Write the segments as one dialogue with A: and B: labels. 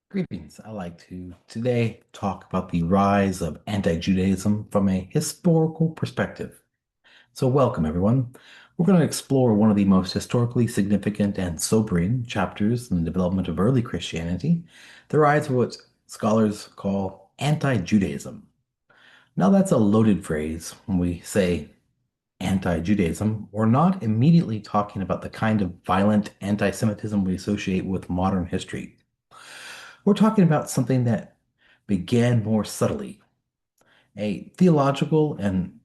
A: Greetings. I'd like to today talk about the rise of anti-Judaism from a historical perspective. So, welcome everyone. We're going to explore one of the most historically significant and sobering chapters in the development of early Christianity, the rise of what scholars call anti-Judaism. Now, that's a loaded phrase. When we say anti-Judaism, we're not immediately talking about the kind of violent anti-Semitism we associate with modern history. We're talking about something that began more subtly, a theological and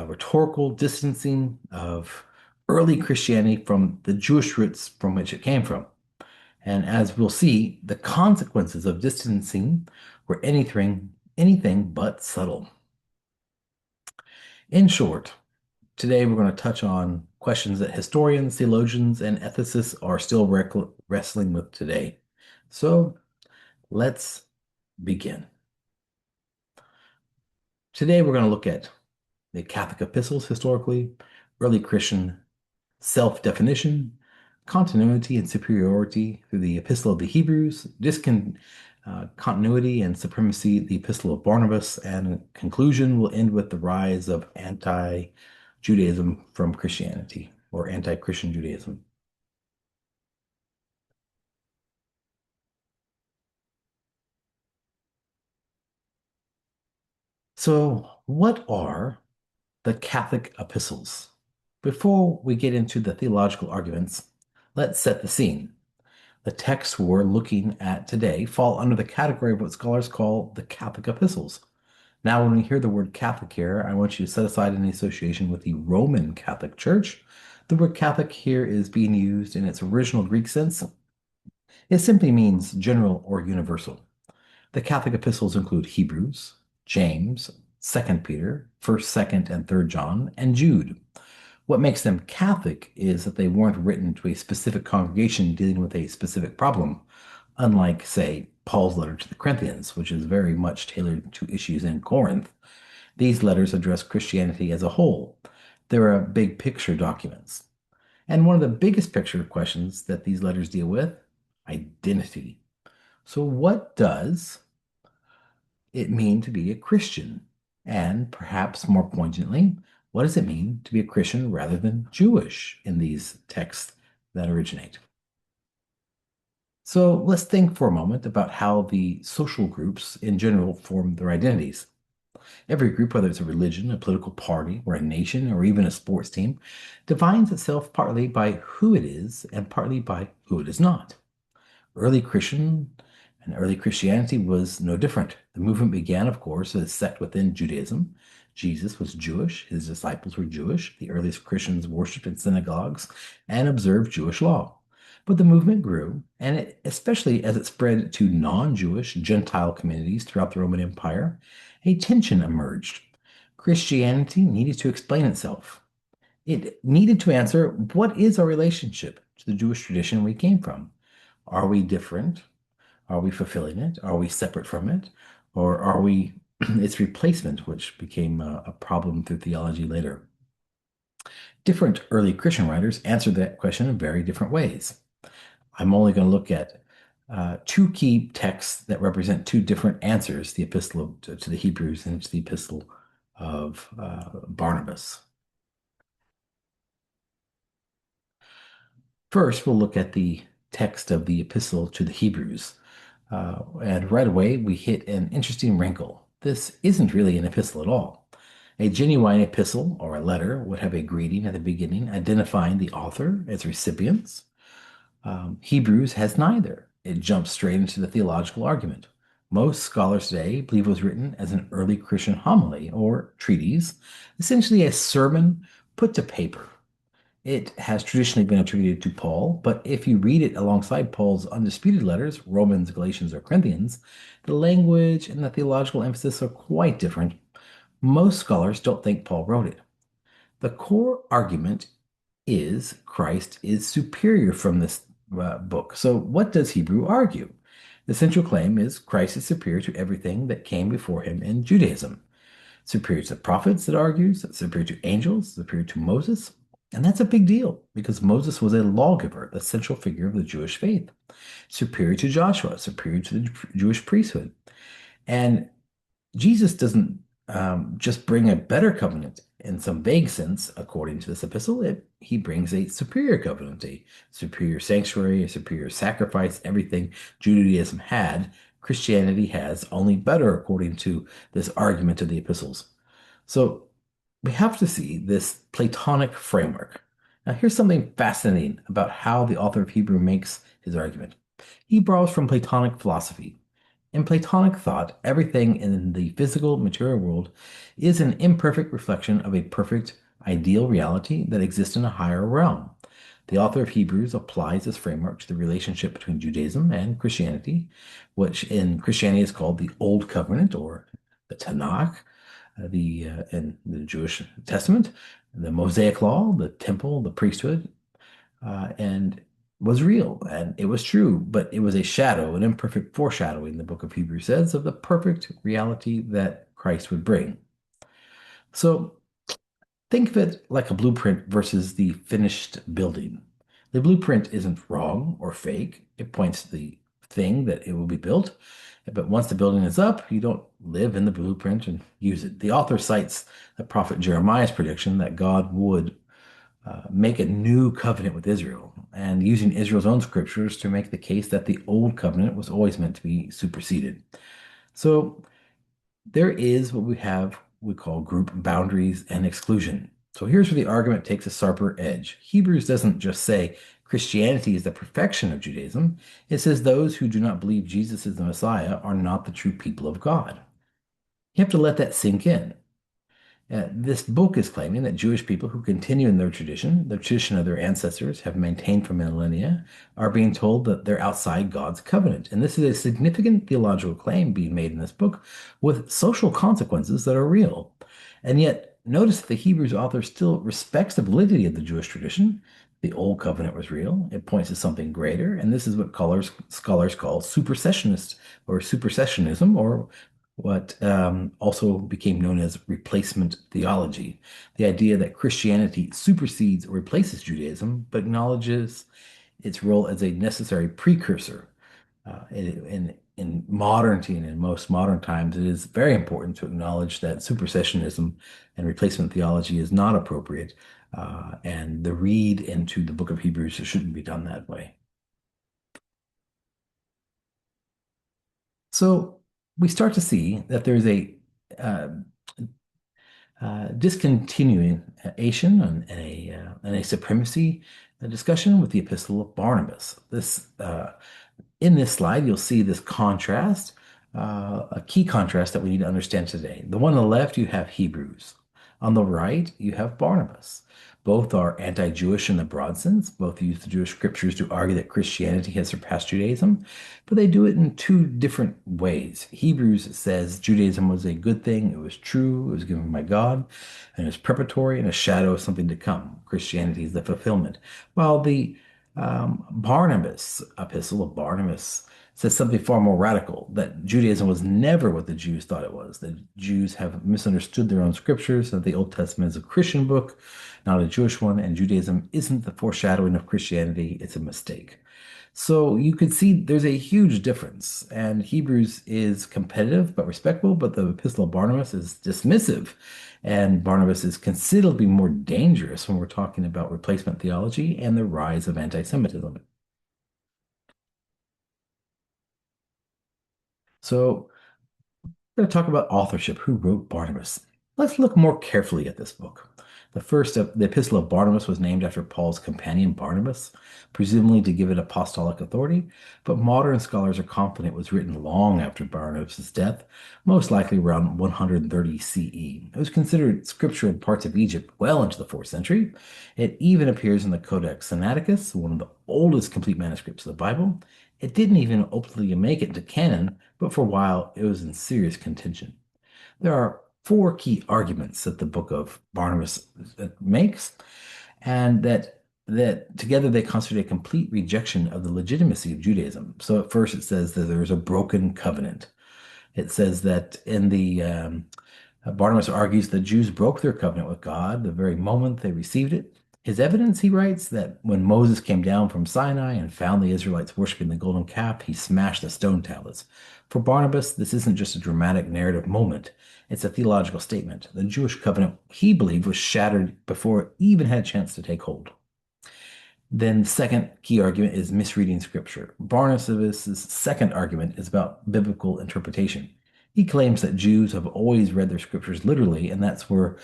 A: rhetorical distancing of early Christianity from the Jewish roots from which it came from. And as we'll see, the consequences of distancing were anything but subtle. In short, today we're going to touch on questions that historians, theologians, and ethicists are still wrestling with today. So let's begin. Today we're going to look at the Catholic epistles historically, early Christian self-definition, continuity and superiority through the Epistle of the Hebrews, discontinuity and supremacy, the Epistle of Barnabas, and conclusion will end with the rise of anti-Judaism from Christianity or anti-Christian Judaism. So, what are the Catholic epistles? Before we get into the theological arguments, let's set the scene. The texts we're looking at today fall under the category of what scholars call the Catholic epistles. Now, when we hear the word Catholic here, I want you to set aside any association with the Roman Catholic Church. The word Catholic here is being used in its original Greek sense. It simply means general or universal. The Catholic epistles include Hebrews, James, 2nd Peter, 1st, 2nd, and 3rd John, and Jude. What makes them Catholic is that they weren't written to a specific congregation dealing with a specific problem, unlike, say, Paul's letter to the Corinthians, which is very much tailored to issues in Corinth. These letters address Christianity as a whole. They're big picture documents. And one of the biggest picture questions that these letters deal with, identity. So, what does it mean to be a Christian? And perhaps more poignantly, what does it mean to be a Christian rather than Jewish in these texts that originate? So let's think for a moment about how the social groups in general form their identities. Every group, whether it's a religion, a political party, or a nation, or even a sports team, defines itself partly by who it is and partly by who it is not. Early Christian and early Christianity was no different. The movement began, of course, as a sect within Judaism. Jesus was Jewish, his disciples were Jewish, the earliest Christians worshiped in synagogues and observed Jewish law. But the movement grew, and especially as it spread to non-Jewish Gentile communities throughout the Roman Empire, a tension emerged. Christianity needed to explain itself. It needed to answer, what is our relationship to the Jewish tradition we came from? Are we different? Are we fulfilling it? Are we separate from it? Or are we its replacement, which became a problem through theology later? Different early Christian writers answered that question in very different ways. I'm only going to look at two key texts that represent two different answers, the Epistle to the Hebrews and the Epistle of Barnabas. First, we'll look at the text of the Epistle to the Hebrews. And right away, we hit an interesting wrinkle. This isn't really an epistle at all. A genuine epistle or a letter would have a greeting at the beginning identifying the author as recipients. Hebrews has neither. It jumps straight into the theological argument. Most scholars today believe it was written as an early Christian homily or treatise, essentially a sermon put to paper. It has traditionally been attributed to Paul, but if you read it alongside Paul's undisputed letters, Romans, Galatians, or Corinthians, the language and the theological emphasis are quite different. Most scholars don't think Paul wrote it. The core argument is Christ is superior from this book. So, what does Hebrew argue? The central claim is Christ is superior to everything that came before him in Judaism. Superior to the prophets, it argues, superior to angels, superior to Moses, And that's a big deal because Moses was a lawgiver, the central figure of the Jewish faith, superior to Joshua, superior to the Jewish priesthood. And Jesus doesn't just bring a better covenant in some vague sense, according to this epistle. He brings a superior covenant, a superior sanctuary, a superior sacrifice. Everything Judaism had, Christianity has, only better, according to this argument of the epistles. So we have to see this Platonic framework. Now, here's something fascinating about how the author of Hebrew makes his argument. He borrows from Platonic philosophy. In Platonic thought, everything in the physical, material world is an imperfect reflection of a perfect, ideal reality that exists in a higher realm. The author of Hebrews applies this framework to the relationship between Judaism and Christianity, which in Christianity is called the Old Covenant or the Tanakh, in the Jewish Testament, the Mosaic Law, the temple, the priesthood, and was real and it was true, but it was a shadow, an imperfect foreshadowing, the book of Hebrews says, of the perfect reality that Christ would bring. So think of it like a blueprint versus the finished building. The blueprint isn't wrong or fake. It points to the thing that it will be built. But once the building is up, you don't live in the blueprint and use it. The author cites the prophet Jeremiah's prediction that God would make a new covenant with Israel, and using Israel's own scriptures to make the case that the old covenant was always meant to be superseded. So there is what we call group boundaries and exclusion. So here's where the argument takes a sharper edge. Hebrews doesn't just say Christianity is the perfection of Judaism. It says those who do not believe Jesus is the Messiah are not the true people of God. You have to let that sink in. This book is claiming that Jewish people who continue in their tradition, the tradition of their ancestors have maintained for millennia, are being told that they're outside God's covenant. And this is a significant theological claim being made in this book with social consequences that are real. And yet, notice that the Hebrews author still respects the validity of the Jewish tradition. The old covenant was real. It points to something greater. And this is what scholars call supersessionist or supersessionism, or what also became known as replacement theology, the idea that Christianity supersedes or replaces Judaism, but acknowledges its role as a necessary precursor. In modernity and in most modern times, it is very important to acknowledge that supersessionism and replacement theology is not appropriate, and the read into the book of Hebrews shouldn't be done that way. So we start to see that there's a uh, discontinuation and a supremacy discussion with the Epistle of Barnabas. In this slide, you'll see this contrast, a key contrast that we need to understand today. The one on the left, you have Hebrews. On the right, you have Barnabas. Both are anti-Jewish in the broad sense. Both use the Jewish scriptures to argue that Christianity has surpassed Judaism, but they do it in two different ways. Hebrews says Judaism was a good thing, it was true, it was given by God, and it was preparatory and a shadow of something to come. Christianity is the fulfillment. While the Barnabas, Epistle of Barnabas, says something far more radical, that Judaism was never what the Jews thought it was. The Jews have misunderstood their own scriptures, that the Old Testament is a Christian book, not a Jewish one, and Judaism isn't the foreshadowing of Christianity, it's a mistake. So you could see there's a huge difference, and Hebrews is competitive but respectful, but the Epistle of Barnabas is dismissive, and Barnabas is considerably more dangerous when we're talking about replacement theology and the rise of anti-Semitism. So we're going to talk about authorship. Who wrote Barnabas? Let's look more carefully at this book. The Epistle of Barnabas was named after Paul's companion Barnabas, presumably to give it apostolic authority, but modern scholars are confident it was written long after Barnabas' death, most likely around 130 CE. It was considered scripture in parts of Egypt well into the 4th century. It even appears in the Codex Sinaiticus, one of the oldest complete manuscripts of the Bible. It didn't even ultimately make it into canon, but for a while it was in serious contention. There are four key arguments that the book of Barnabas makes, and that together they constitute a complete rejection of the legitimacy of Judaism. So at first it says that there is a broken covenant. It says that in the Barnabas argues the Jews broke their covenant with God the very moment they received it. His evidence, he writes, that when Moses came down from Sinai and found the Israelites worshiping the golden calf, he smashed the stone tablets. For Barnabas, this isn't just a dramatic narrative moment, it's a theological statement. The Jewish covenant, he believed, was shattered before it even had a chance to take hold. Then, the second key argument is misreading scripture. Barnabas' second argument is about biblical interpretation. He claims that Jews have always read their scriptures literally, and that's where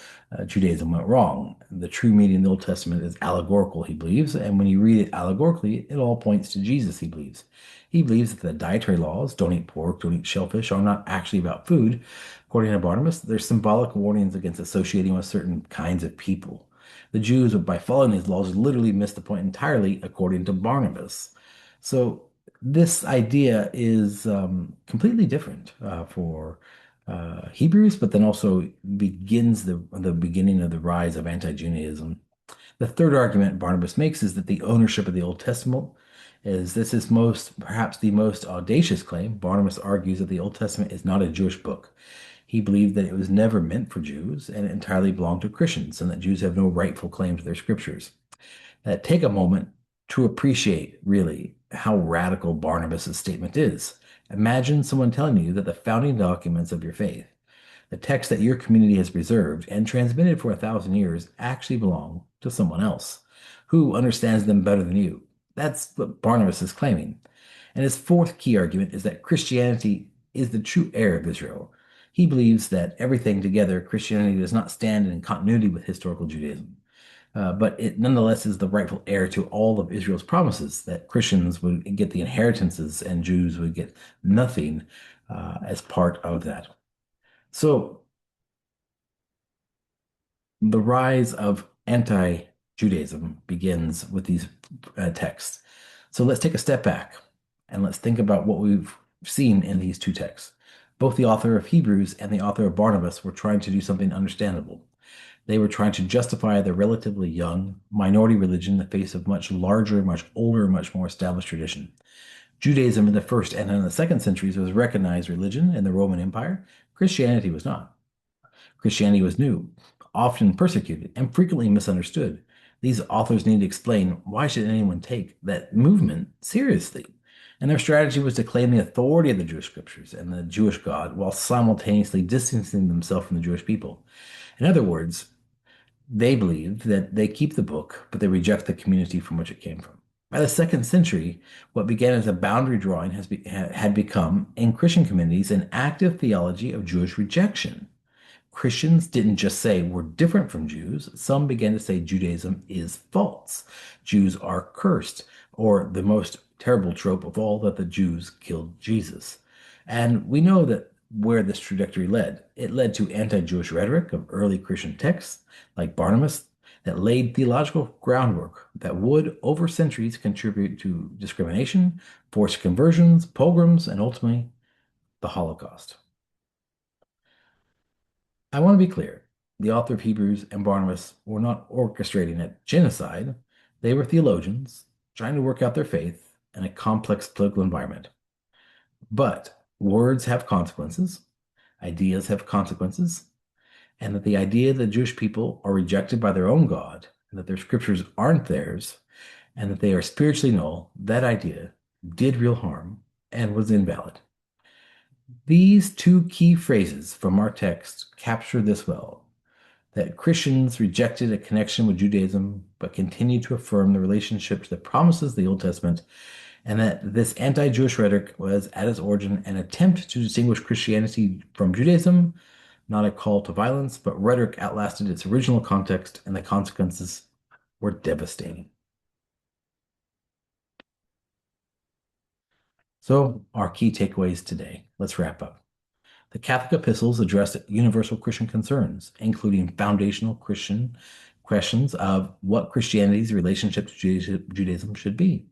A: Judaism went wrong. The true meaning of the Old Testament is allegorical, he believes, and when you read it allegorically, it all points to Jesus, he believes. He believes that the dietary laws, don't eat pork, don't eat shellfish, are not actually about food. According to Barnabas, they're symbolic warnings against associating with certain kinds of people. The Jews, by following these laws, literally missed the point entirely, according to Barnabas. So this idea is completely different for Hebrews, but then also begins the beginning of the rise of anti-Judaism. The third argument Barnabas makes is that the ownership of the Old Testament is this is most perhaps the most audacious claim. Barnabas argues that the Old Testament is not a Jewish book. He believed that it was never meant for Jews and it entirely belonged to Christians, and that Jews have no rightful claim to their scriptures. Take a moment to appreciate really how radical Barnabas' statement is. Imagine someone telling you that the founding documents of your faith, the text that your community has preserved and transmitted for 1,000 years, actually belong to someone else who understands them better than you. That's what Barnabas is claiming. And his fourth key argument is that Christianity is the true heir of Israel. He believes that everything together, Christianity does not stand in continuity with historical Judaism. But it nonetheless is the rightful heir to all of Israel's promises that Christians would get the inheritances and Jews would get nothing as part of that. So the rise of anti-Judaism begins with these texts. So let's take a step back and let's think about what we've seen in these two texts. Both the author of Hebrews and the author of Barnabas were trying to do something understandable. They were trying to justify their relatively young minority religion in the face of much larger, much older, much more established tradition. Judaism in the first and in the second centuries was recognized religion in the Roman Empire. Christianity was not. Christianity was new, often persecuted, and frequently misunderstood. These authors need to explain why should anyone take that movement seriously. And their strategy was to claim the authority of the Jewish scriptures and the Jewish God while simultaneously distancing themselves from the Jewish people. In other words, they believe that they keep the book, but they reject the community from which it came from. By the second century, what began as a boundary drawing had become, in Christian communities, an active theology of Jewish rejection. Christians didn't just say we're different from Jews. Some began to say Judaism is false. Jews are cursed, or the most terrible trope of all, that the Jews killed Jesus. And we know that where this trajectory led. It led to anti-Jewish rhetoric of early Christian texts like Barnabas that laid theological groundwork that would, over centuries, contribute to discrimination, forced conversions, pogroms, and ultimately the Holocaust. I want to be clear. The author of Hebrews and Barnabas were not orchestrating a genocide. They were theologians trying to work out their faith in a complex political environment. But words have consequences, ideas have consequences, and that the idea that Jewish people are rejected by their own God, and that their scriptures aren't theirs, and that they are spiritually null, that idea did real harm and was invalid. These two key phrases from our text capture this well, that Christians rejected a connection with Judaism, but continued to affirm the relationship to the promises of the Old Testament, and that this anti-Jewish rhetoric was at its origin an attempt to distinguish Christianity from Judaism, not a call to violence, but rhetoric outlasted its original context, and the consequences were devastating. So, our key takeaways today. Let's wrap up. The Catholic epistles address universal Christian concerns, including foundational Christian questions of what Christianity's relationship to Judaism should be.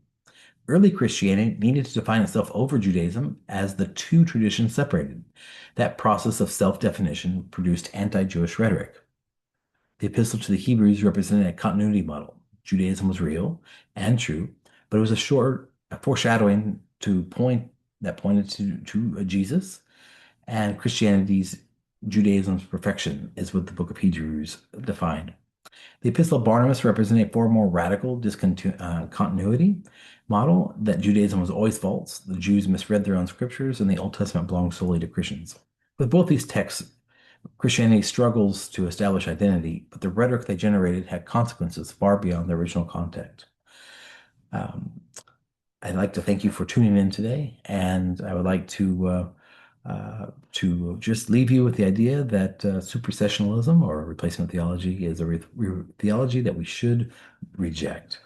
A: Early Christianity needed to define itself over Judaism as the two traditions separated. That process of self-definition produced anti-Jewish rhetoric. The epistle to the Hebrews represented a continuity model. Judaism was real and true, but it was a foreshadowing that pointed to Jesus, and Judaism's perfection is what the book of Hebrews defined. The Epistle of Barnabas represented a far more radical discontinuity model that Judaism was always false, the Jews misread their own scriptures, and the Old Testament belonged solely to Christians. With both these texts, Christianity struggles to establish identity, but the rhetoric they generated had consequences far beyond the original context. Um, I'd like to thank you for tuning in today, and I would like to just leave you with the idea that supersessionalism or replacement theology is a theology that we should reject.